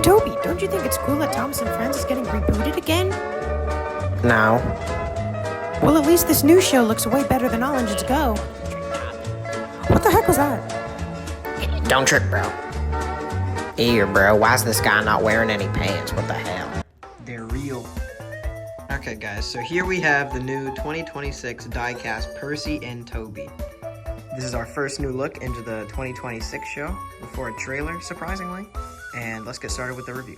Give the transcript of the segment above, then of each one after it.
Toby, don't you think it's cool that Thomas and Friends is getting rebooted again? No. Well, at least this new show looks way better than All Engines Go. What the heck was that? Don't trip, bro. Ew, bro, why's this guy not wearing any pants? What the hell? They're real. Okay, guys, so here we have the new 2026 Diecast Percy and Toby. This is our first new look into the 2026 show before a trailer, surprisingly. And let's get started with the review.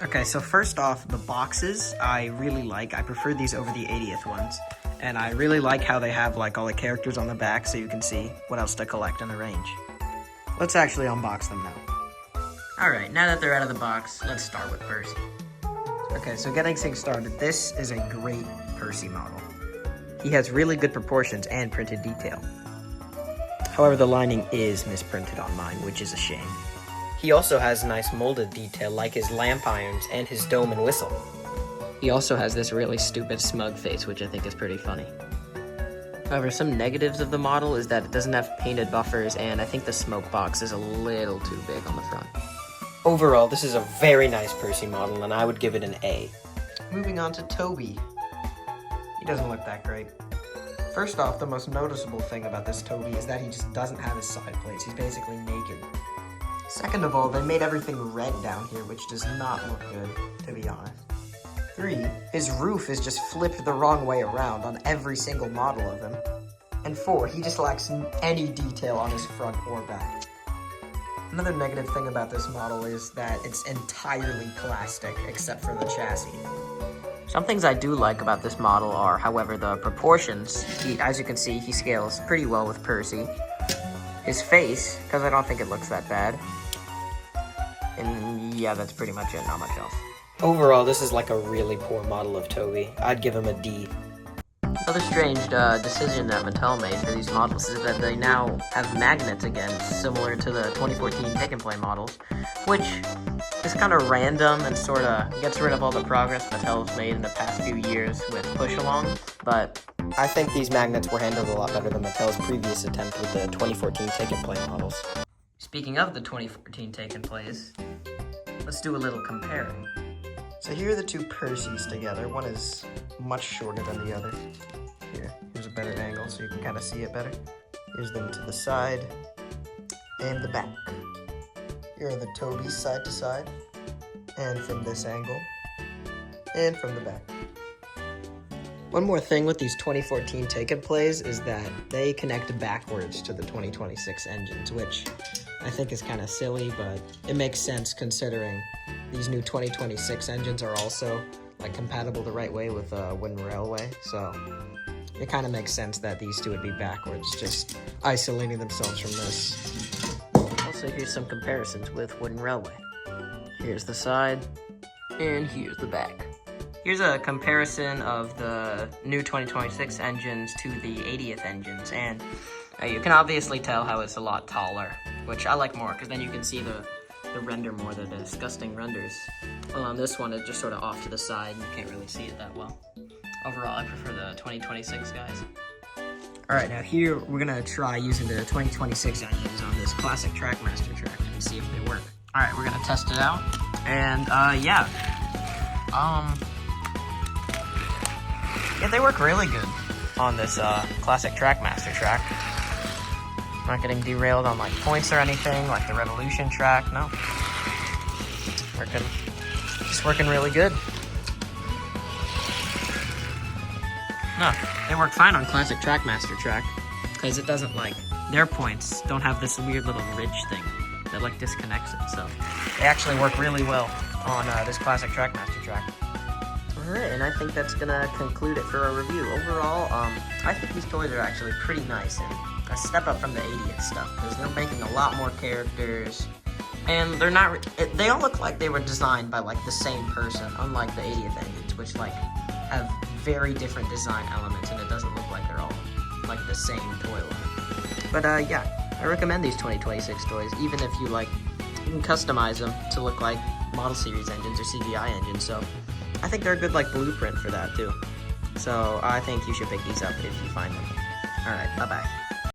Okay, so first off, the boxes I really like. I prefer these over the 80th ones. And I really like how they have like all the characters on the back so you can see what else to collect in the range. Let's actually unbox them now. Alright, now that they're out of the box, let's start with Percy. Okay, so getting things started, this is a great Percy model. He has really good proportions and printed detail. However, the lining is misprinted on mine, which is a shame. He also has nice molded detail like his lamp irons and his dome and whistle. He also has this really stupid smug face, which I think is pretty funny. However, some negatives of the model is that it doesn't have painted buffers, and I think the smoke box is a little too big on the front. Overall, this is a very nice Percy model, and I would give it an A. Moving on to Toby. He doesn't look that great. First off, the most noticeable thing about this Toby is that he just doesn't have his side plates. He's basically naked. Second of all, they made everything red down here, which does not look good, to be honest. 3, his roof is just flipped the wrong way around on every single model of him. And 4, he just lacks any detail on his front or back. Another negative thing about this model is that it's entirely plastic, except for the chassis. Some things I do like about this model are, however, the proportions. As you can see, he scales pretty well with Percy. His face, because I don't think it looks that bad. And yeah, that's pretty much it, not much else. Overall, this is like a really poor model of Toby. I'd give him a D. Another strange decision that Mattel made for these models is that they now have magnets again, similar to the 2014 Pick and Play models, which is kind of random and sort of gets rid of all the progress Mattel's made in the past few years with push-along, but I think these magnets were handled a lot better than Mattel's previous attempt with the 2014 Take and Play models. Speaking of the 2014 Take and Plays, let's do a little comparing. So here are the two Percys together. One is much shorter than the other. Here's a better angle so you can kind of see it better. Here's them to the side and the back. Here are the Tobys side to side, and from this angle, and from the back. One more thing with these 2014 Take and Plays is that they connect backwards to the 2026 engines, which I think is kind of silly, but it makes sense considering these new 2026 engines are also like compatible the right way with Wooden Railway, so it kind of makes sense that these two would be backwards, just isolating themselves from this. Also, here's some comparisons with Wooden Railway. Here's the side, and here's the back. Here's a comparison of the new 2026 engines to the 80th engines, and you can obviously tell how it's a lot taller, which I like more, because then you can see the render more, the disgusting renders. Well, on this one, it's just sort of off to the side, and you can't really see it that well. Overall, I prefer the 2026 guys. Alright, now here, we're gonna try using the 2026 engines on this classic Trackmaster track and see if they work. Alright, we're gonna test it out, and yeah, they work really good on this classic Trackmaster track. Not getting derailed on like points or anything, like the Revolution track, no. Just working really good. No, they work fine on classic Trackmaster track, because it doesn't like, their points don't have this weird little ridge thing that like disconnects it, so they actually work really well on this classic Trackmaster track. Alright, and I think that's gonna conclude it for our review. Overall, I think these toys are actually pretty nice and a step up from the 80th stuff, because they're making a lot more characters, and they're not, they all look like they were designed by like the same person, unlike the 80th engines, which like have very different design elements, and it doesn't look like they're all like the same toy line. But yeah, I recommend these 2026 toys, even if you can customize them to look like model series engines or CGI engines, so I think they're a good like blueprint for that too. So I think you should pick these up if you find them. Alright, bye-bye.